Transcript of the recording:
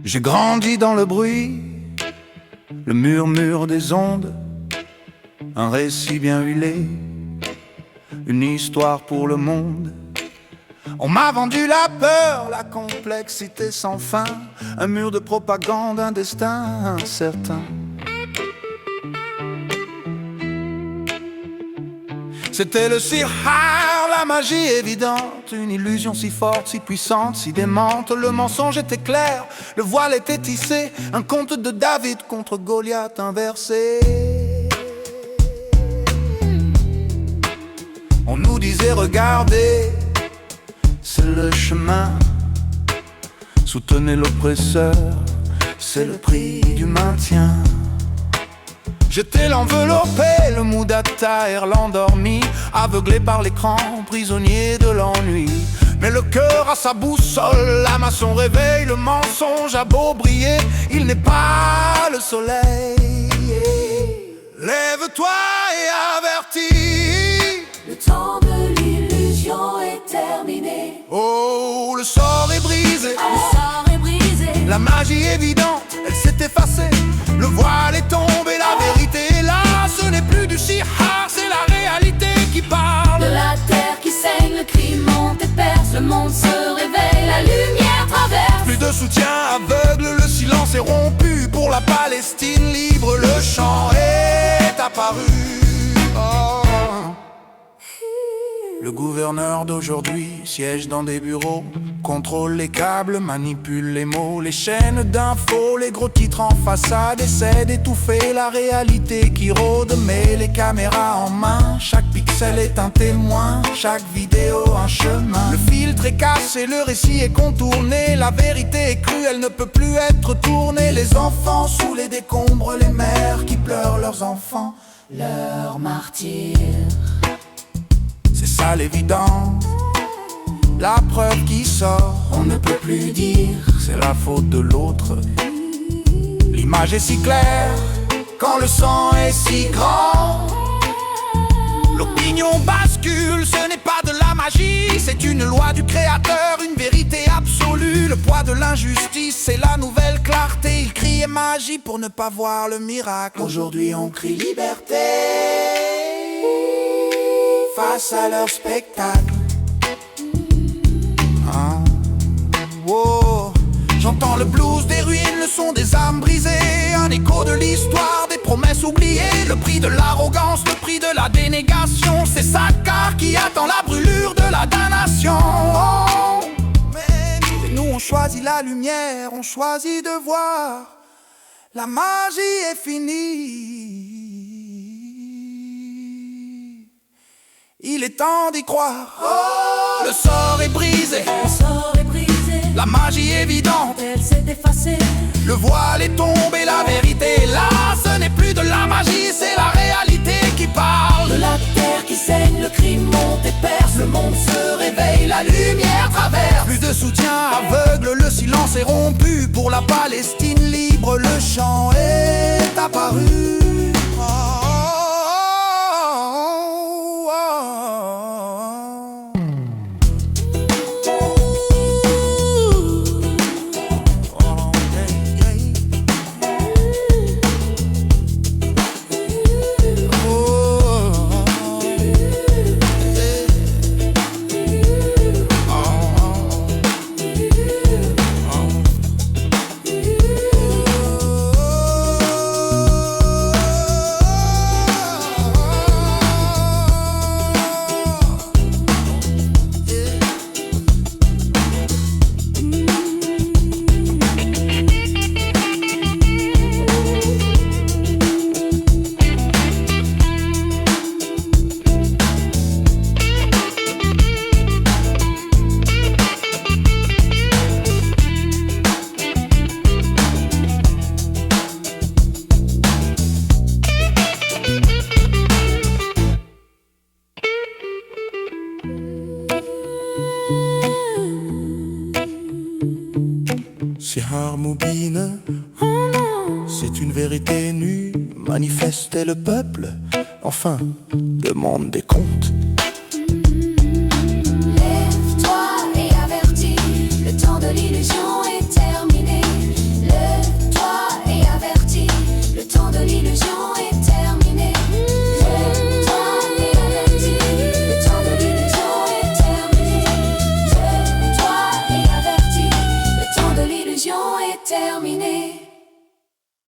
J'ai grandi dans le bruit, le murmure des ondes, un récit bien huilé, une histoire pour le monde. On m'a vendu la peur, la complexité sans fin, un mur de propagande, un destin incertain. C'était le cirque, la magie évidente, une illusion si forte, si puissante, si démente. Le mensonge était clair, le voile était tissé, un conte de David contre Goliath inversé. On nous disait regardez, c'est le chemin, soutenez l'oppresseur, c'est le prix du maintien. J'étais l'enveloppé, le mou d'Attaire, l'endormi, aveuglé par l'écran, prisonnier de l'ennui. Mais le cœur a sa boussole, l'âme a son réveil, le mensonge a beau briller, il n'est pas le soleil. Lève-toi et avertis, le temps de l'illusion est terminé. Oh, le sort est brisé, Le sort est brisé. la magie évidente, elle s'est effacée. Le voile est tombé, la vérité est là. Ce n'est plus du cirque, c'est la réalité qui parle. De la terre qui saigne, le cri monte et perce. Le monde se réveille, la lumière traverse. Plus de soutien aveugle, le silence est rompu. Pour la Palestine libre, le chant est apparu. Oh. Le gouverneur d'aujourd'hui siège dans des bureaux, contrôle les câbles, manipule les mots, les chaînes d'infos, les gros titres en façade essaient d'étouffer la réalité qui rôde. Mais les caméras en main, chaque pixel est un témoin, chaque vidéo un chemin. Le filtre est cassé, le récit est contourné, la vérité est crue, elle ne peut plus être tournée. Les enfants sous les décombres, les mères qui pleurent leurs enfants, Leur martyr. c'est ça l'évidence, la preuve qui sort, on ne peut plus dire c'est la faute de l'autre. L'image est si claire, quand le sang est si grand, l'opinion bascule, ce n'est pas de la magie, c'est une loi du créateur, une vérité absolue. Le poids de l'injustice, c'est la nouvelle clarté. Ils criaient magie pour ne pas voir le miracle. Aujourd'hui on crie liberté face à leur spectacle. Oh, j'entends le blues des ruines, le son des âmes brisées, un écho de l'histoire, des promesses oubliées. Le prix de l'arrogance, le prix de la dénégation, c'est Sakar qui attend la brûlure de la damnation. Oh, mais nous on choisit la lumière, on choisit de voir. La magie est finie. Il est temps d'y croire. Oh, le sort est brisé, Le sort est brisé. la magie évidente, Elle s'est effacée. le voile est tombé, la vérité est là. Ce n'est plus de la magie, c'est la réalité qui parle. De la terre qui saigne, le cri monte et perce. Le monde se réveille, la lumière traverse. Plus de soutien aveugle, le silence est rompu. Pour la Palestine libre, le chant est apparu. Sihar Moubine, c'est une vérité nue, manifestait le peuple, enfin, demande des comptes.